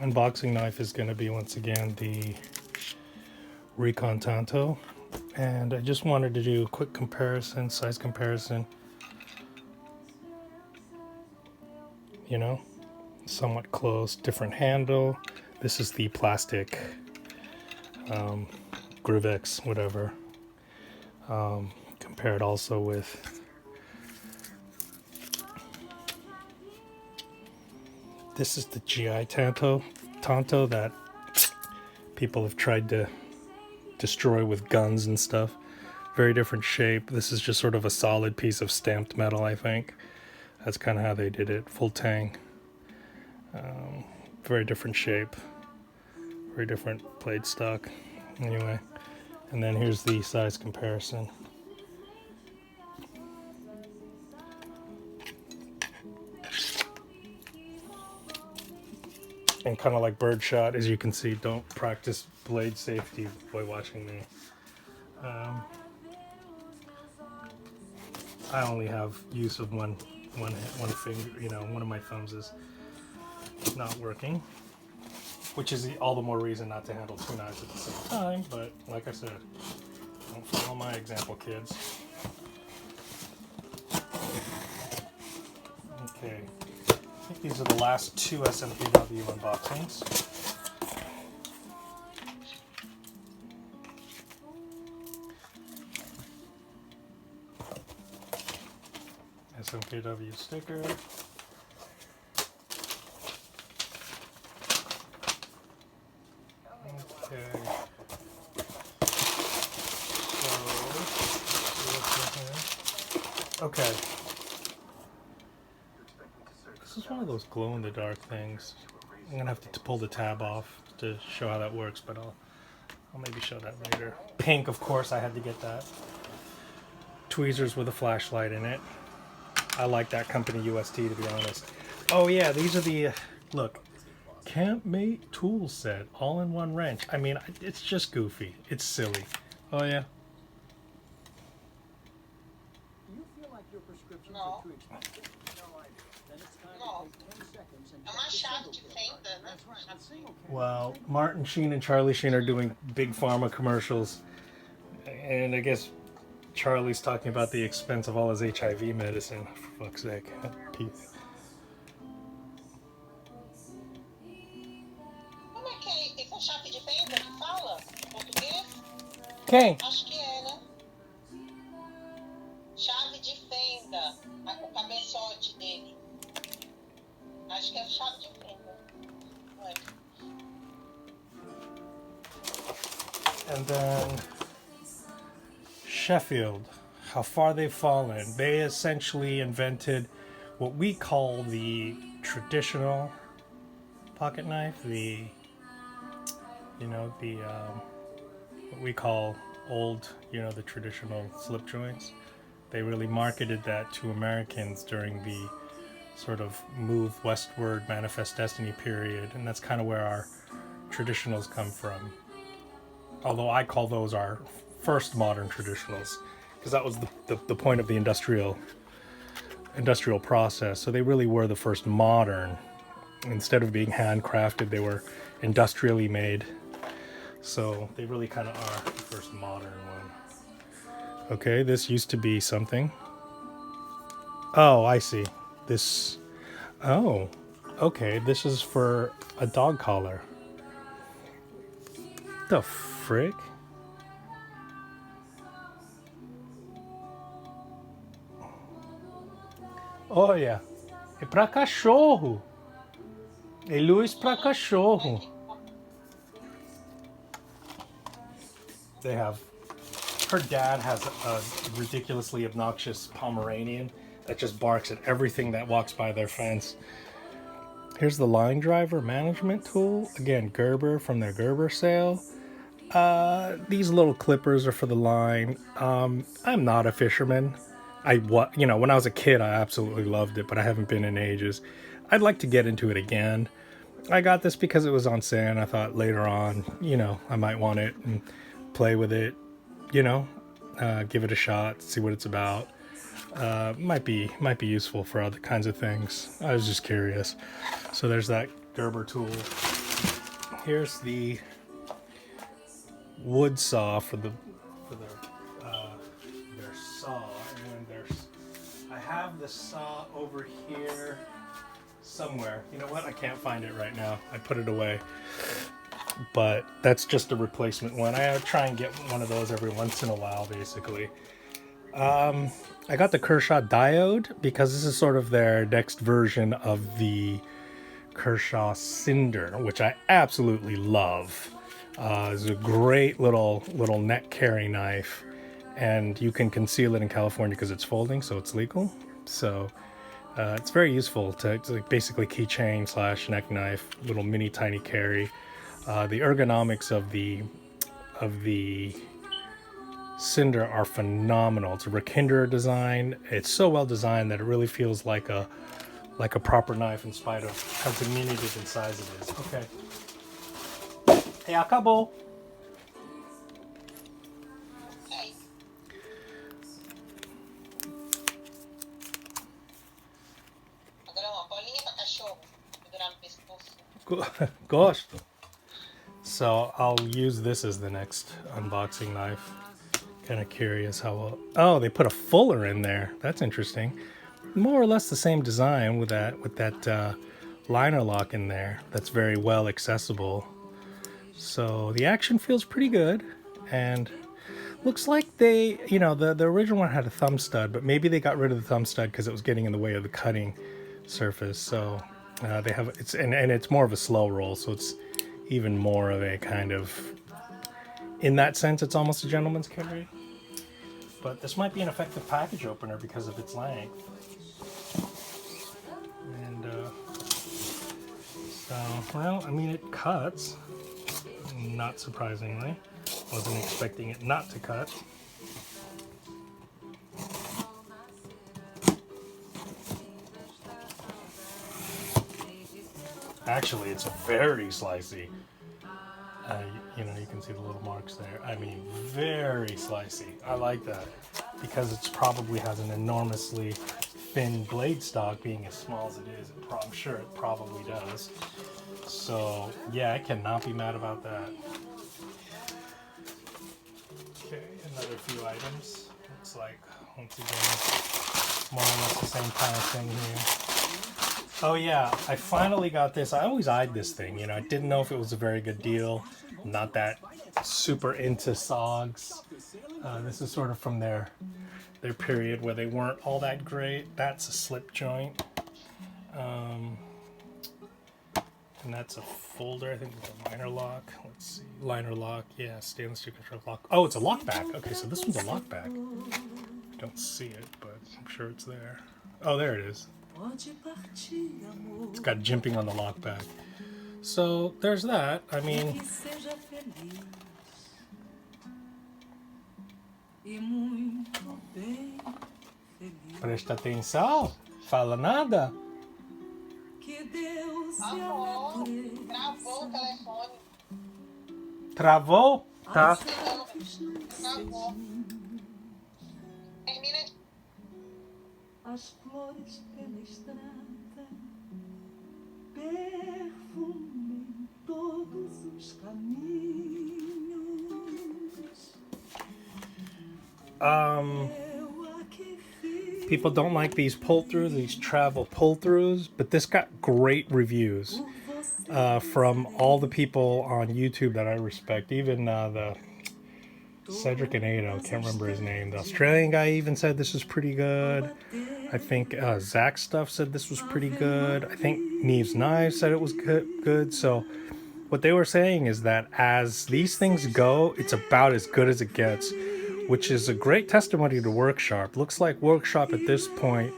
unboxing knife is going to be once again the Recon Tanto, and I just wanted to do a quick comparison, size comparison, you know, somewhat close, different handle. This is the plastic Grivex, whatever. Compared also with this is the GI Tanto that people have tried to destroy with guns and stuff. Very different shape. This is just sort of a solid piece of stamped metal, I think. That's kind of how they did it. Full tang. Very different shape. Very different blade stock. Anyway, and then here's the size comparison. And kind of like birdshot, as you can see, don't practice blade safety by watching me. I only have use of one finger, you know, one of my thumbs is not working, which is all the more reason not to handle two knives at the same time. But like I said, don't follow my example, kids. Okay. I think these are the last two SMKW unboxings. SMKW sticker. Okay. So, okay. This is one of those glow-in-the-dark things. I'm gonna have to pull the tab off to show how that works, but I'll maybe show that later. Pink, of course, I had to get that. Tweezers with a flashlight in it. I like that company, UST, to be honest. Oh yeah, these are the, look, Campmate tool set, all-in-one wrench. I mean, it's just goofy. It's silly. Oh yeah. Do you feel like your prescriptions are too expensive? No. Am I shocked you think that? Well, Martin Sheen and Charlie Sheen are doing big pharma commercials, and I guess Charlie's talking about the expense of all his HIV medicine, for fuck's sake. Como é que é com chave de fenda que fala? Português? Quem? Acho que é, né? Chave de fenda. O cabeçote dele. Acho que é chave de fenda. Ué. And then Sheffield, how far they've fallen. They essentially invented what we call the traditional pocket knife, what we call old, the traditional slip joints. They really marketed that to Americans during the sort of move westward, manifest destiny period, and that's kind of where our traditionals come from. Although I call those our first modern traditionals, because that was the point of the industrial process. So they really were the first modern. Instead of being handcrafted, they were industrially made. So they really kind of are the first modern one. Okay, this used to be something. Oh, I see. This. Oh, okay. This is for a dog collar. The frick? Olha, é pra cachorro. É luz pra cachorro. They have, her dad has a ridiculously obnoxious Pomeranian that just barks at everything that walks by their fence. Here's the line driver management tool. Again, Gerber from their Gerber sale. These little clippers are for the line. I'm not a fisherman. When I was a kid, I absolutely loved it, but I haven't been in ages. I'd like to get into it again. I got this because it was on sale, and I thought later on, I might want it and play with it, give it a shot, see what it's about. Might be useful for other kinds of things. I was just curious. So there's that Gerber tool. here's the wood saw for their saw, and I have the saw over here somewhere. You know what? I can't find it right now. I put it away. But that's just a replacement one. I try and get one of those every once in a while, basically. I got the Kershaw Diode because this is sort of their next version of the Kershaw Cinder, which I absolutely love. It's a great little net carry knife, and you can conceal it in California because it's folding, so it's legal. So it's very useful it's like basically keychain / neck knife, little mini tiny carry. The ergonomics of the Cinder are phenomenal. It's a Rakinder design. It's so well designed that it really feels like a proper knife in spite of how diminutive in size it is. Okay. Hey, acabou. Agora uma bolinha pra cachorro. Segurar no pescoço. Gosto. So I'll use this as the next unboxing knife. Kind of curious how well. Oh, they put a fuller in there. That's interesting. More or less the same design with that liner lock in there. That's very well accessible. So the action feels pretty good, and looks like they, the original one had a thumb stud, but maybe they got rid of the thumb stud because it was getting in the way of the cutting surface. So they have it's more of a slow roll, so it's even more of a kind of, in that sense, it's almost a gentleman's carry. But this might be an effective package opener because of its length. And so, well, I mean, it cuts. Not surprisingly. Wasn't expecting it not to cut. Actually, it's very slicey. You can see the little marks there. I mean, very slicey. I like that because it probably has an enormously thin blade stock, being as small as it is. I'm sure it probably does. So, yeah, I cannot be mad about that. Okay, another few items. Looks like, once again, more or less the same kind of thing here. Oh yeah, I finally got this. I always eyed this thing, I didn't know if it was a very good deal. I'm not that super into SOGs. This is sort of from their period where they weren't all that great. That's a slip joint. And that's a folder, I think with a liner lock. Let's see, liner lock, yeah, stainless steel control lock. Oh, it's a lockback. Okay, so this one's a lockback. I don't see it, but I'm sure it's there. Oh, there it is. It's got jimping on the lockback. So there's that. I mean, presta atenção, fala nada. Amor, travou o telefone. Travou? Tá. Travou. Termina de... As flores pela estrada, perfume em todos os caminhos. People don't like these pull-throughs, these travel pull-throughs, but this got great reviews from all the people on YouTube that I respect. Even the Cedric and Ado, can't remember his name. The Australian guy even said this was pretty good. I think Zach Stuff said this was pretty good. I think Neve's Knives said it was good. So what they were saying is that as these things go, it's about as good as it gets, which is a great testimony to Worksharp. Looks like Worksharp at this point,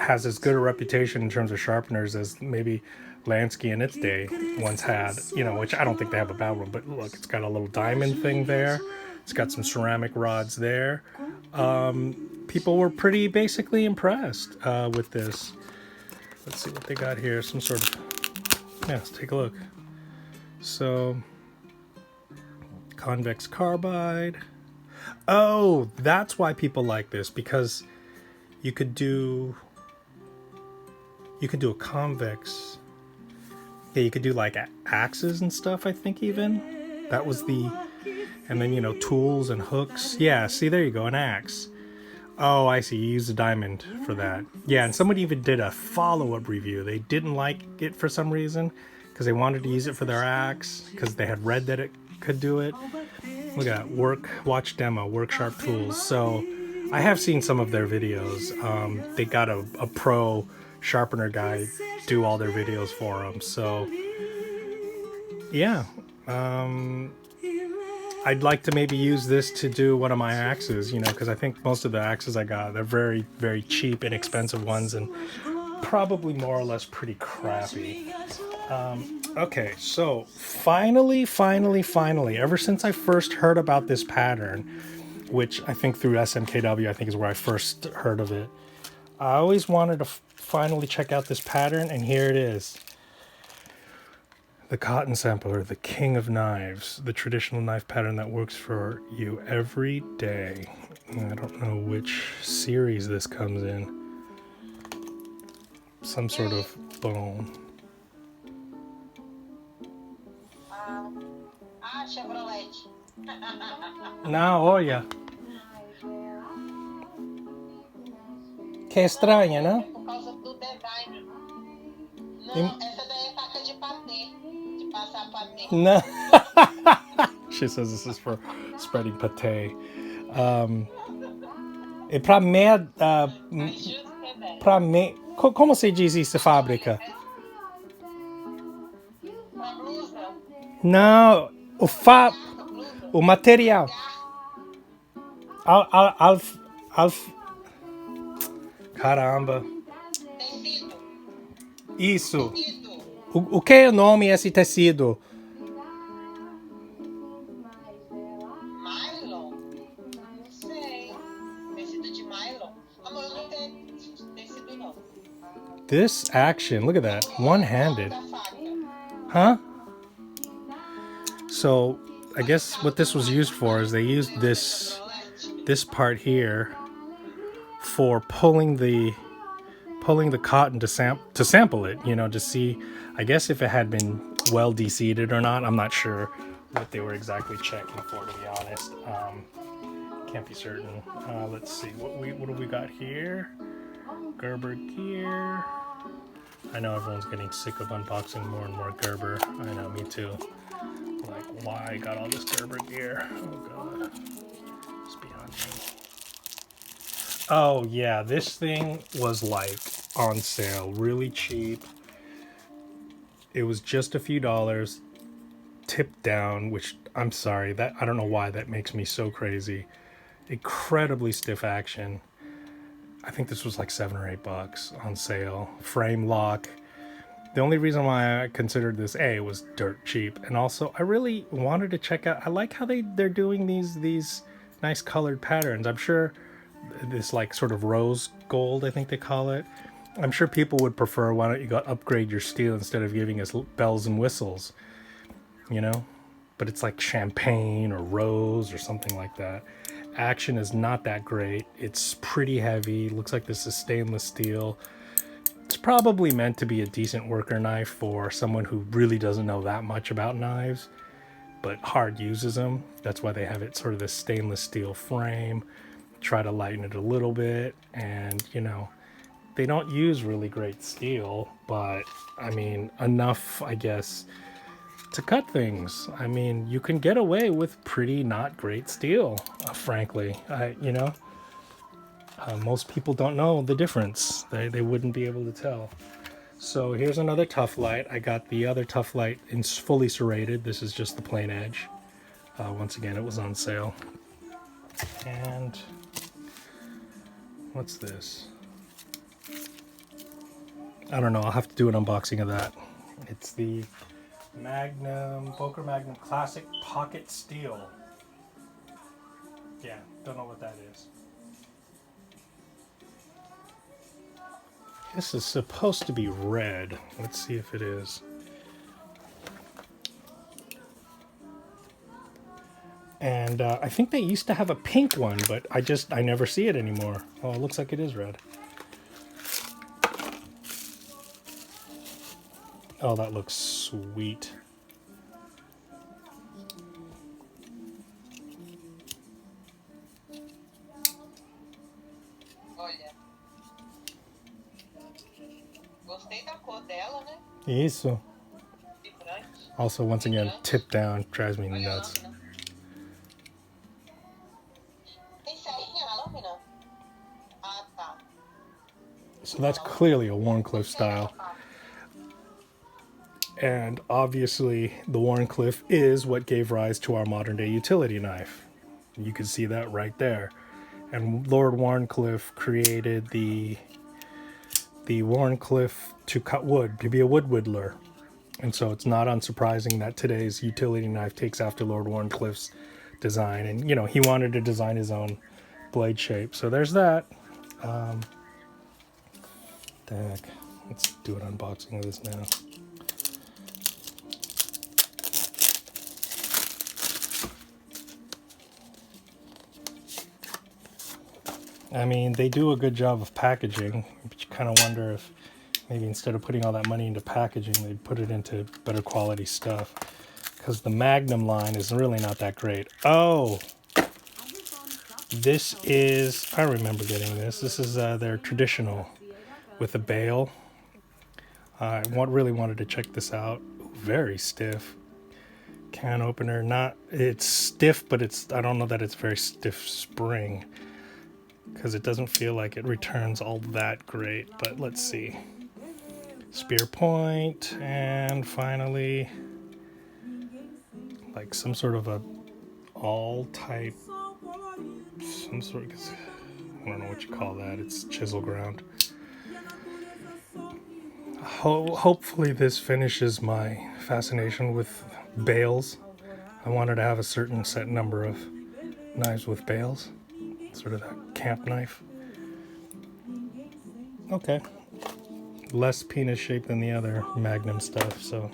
has as good a reputation in terms of sharpeners as maybe Lansky in its day once had, which I don't think they have a bad one, but look, it's got a little diamond thing there. It's got some ceramic rods there. People were pretty basically impressed with this. Let's see what they got here. Some sort of, let's take a look. So, convex carbide. Oh, that's why people like this, because you could do a convex. Yeah, you could do like axes and stuff, I think even. That was the... And then, you know, tools and hooks. Yeah, see, there you go, an axe. Oh, I see, you used a diamond for that. Yeah, and somebody even did a follow-up review. They didn't like it for some reason, because they wanted to use it for their axe, because they had read that it could do it. Look at that, watch demo, Worksharp tools. So, I have seen some of their videos. They got a pro sharpener guy do all their videos for them. So, yeah. I'd like to maybe use this to do one of my axes, you know, because I think most of the axes I got, they're very, very cheap, inexpensive ones, and probably more or less pretty crappy. Okay, so finally, ever since I first heard about this pattern, which I think through SMKW, I think is where I first heard of it, I always wanted to finally check out this pattern, and here it is. The cotton sampler, the king of knives, the traditional knife pattern that works for you every day. I don't know which series this comes in. Some sort of bone. Chevrolet. Não, olha. Que estranha, né? Por causa do design. Não, essa daí é faca de patê. De passar patê. No. She says this is for spreading pate. E para me, para me, como se diz isso, fábrica? Uma blusa. Não, o material. Caramba. Tecido. Isso. Tecido. O que é o nome esse tecido? Nylon? Não sei. Tecido de nylon? Amor, eu não tenho tecido não. This action, look at that, one-handed. Da faca. Huh? So, I guess what this was used for is they used this part here for pulling the cotton to sample it, you know, to see, I guess, if it had been well de-seeded or not. I'm not sure what they were exactly checking for, to be honest. Can't be certain. Let's see, what do we got here? Gerber gear. I know everyone's getting sick of unboxing more and more Gerber. I know, me too. Like, why I got all this Gerber gear? Oh god, it's beyond me. Oh yeah, this thing was like on sale, really cheap. It was just a few dollars, tipped down, which I'm sorry, that I don't know why that makes me so crazy. Incredibly stiff action. I think this was like $7 or $8 on sale. Frame lock. The only reason why I considered this, it was dirt cheap, and also I really wanted to check out. I like how they're doing these nice colored patterns. I'm sure this like sort of rose gold, I think they call it. I'm sure people would prefer, why don't you go upgrade your steel instead of giving us bells and whistles, you know? But it's like champagne or rose or something like that. Action is not that great. It's pretty heavy. Looks like this is stainless steel. It's probably meant to be a decent worker knife for someone who really doesn't know that much about knives, but hard uses them. That's why they have it sort of this stainless steel frame. Try to lighten it a little bit, and you know, they don't use really great steel, but I mean, enough, I guess, to cut things. I mean, you can get away with pretty not great steel, frankly. You know, most people don't know the difference. They wouldn't be able to tell. So here's another Tuff light. I got the other Tuff light in fully serrated. This is just the plain edge. Once again, it was on sale. And what's this? I don't know. I'll have to do an unboxing of that. It's the Magnum, Böker Magnum Classic Pocket Steel. Yeah, don't know what that is. This is supposed to be red. Let's see if it is. And I think they used to have a pink one, but I never see it anymore. Oh, it looks like it is red. Oh, that looks sweet. Olha. Gostei da cor dela, né? Isso. Vibrante. Also, once again, tip down drives me Olha a nuts. lâmina. Tem serrinha na lâmina? Ah, tá. So that's clearly a Wharncliffe style. And obviously, the Wharncliffe is what gave rise to our modern day utility knife. You can see that right there. And Lord Wharncliffe created the Wharncliffe to cut wood, to be a wood whittler. And so it's not unsurprising that today's utility knife takes after Lord Wharncliffe's design. And, you know, he wanted to design his own blade shape. So there's that. The heck. Let's do an unboxing of this now. I mean, they do a good job of packaging, but you kind of wonder if maybe instead of putting all that money into packaging, they'd put it into better quality stuff. Because the Magnum line is really not that great. Oh! This is, I remember getting this. This is their traditional with a bail. I really wanted to check this out. Very stiff. Can opener, not, it's stiff, but it's, I don't know that it's very stiff spring, because it doesn't feel like it returns all that great, but let's see. Spear point, and finally, like some sort of a all type, some sort of, I don't know what you call that, it's chisel ground. Hopefully this finishes my fascination with bales. I wanted to have a certain set number of knives with bales. Sort of that camp knife. Okay. Less penis shaped than the other Magnum stuff, so.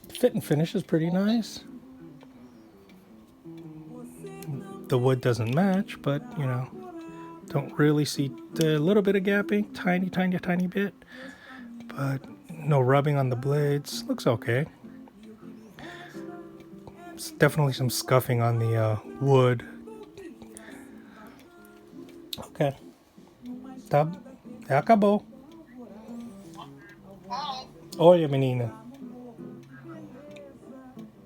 Fit and finish is pretty nice. The wood doesn't match, but, you know, don't really see a little bit of gapping. Tiny bit. But no rubbing on the blades. Looks okay. Definitely some scuffing on the wood. Okay. Tá. Acabou. Ai. Olha, menina.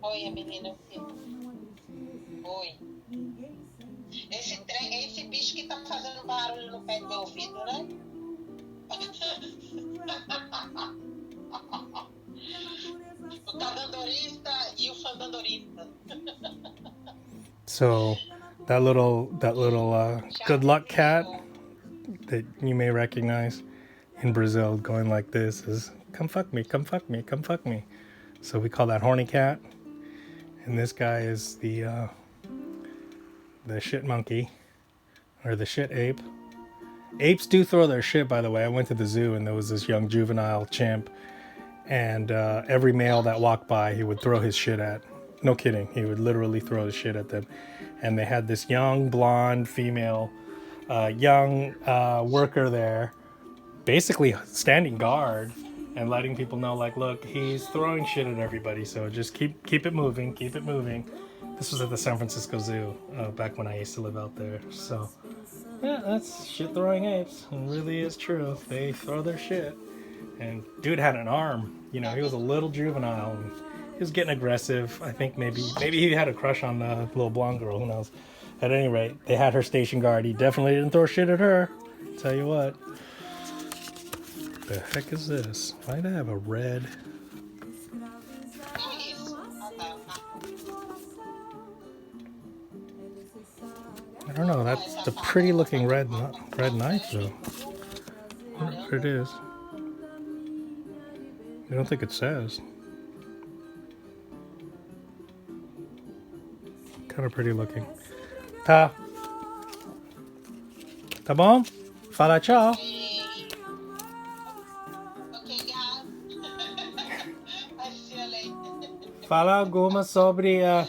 Oi, menina. Oi. Esse bicho que tá fazendo barulho no pé do meu ouvido, né? O candandorista e o fandandorista. So that little good luck cat that you may recognize in Brazil going like this is come fuck me, come fuck me, come fuck me. So we call that horny cat, and this guy is the shit monkey or the shit ape. Apes do throw their shit, by the way. I went to the zoo and there was this young juvenile chimp, and every male that walked by he would throw his shit at. No kidding, he would literally throw his shit at them. And they had this young blonde female worker there, basically standing guard and letting people know, like, look, he's throwing shit at everybody, so just keep it moving, keep it moving. This was at the San Francisco Zoo back when I used to live out there. So yeah, that's shit throwing apes. It really is true. They throw their shit. And dude had an arm. You know, he was a little juvenile. And he was getting aggressive. I think maybe he had a crush on the little blonde girl. Who knows? At any rate, they had her station guard. He definitely didn't throw shit at her. Tell you what. The heck is this? Why do I have a red? I don't know. That's a pretty looking red knife, though. I wonder what it is. I don't think it says. Kind of pretty looking. Tá. Tá bom? Fala tchau. Fala alguma sobre a...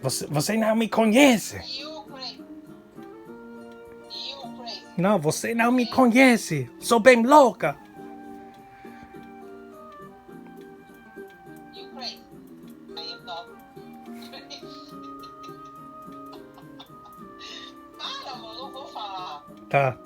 Você não me conhece. crazy. Não, você não me conhece. Sou bem louca. You crazy. I am not crazy. Para, mano, não vou falar. Tá.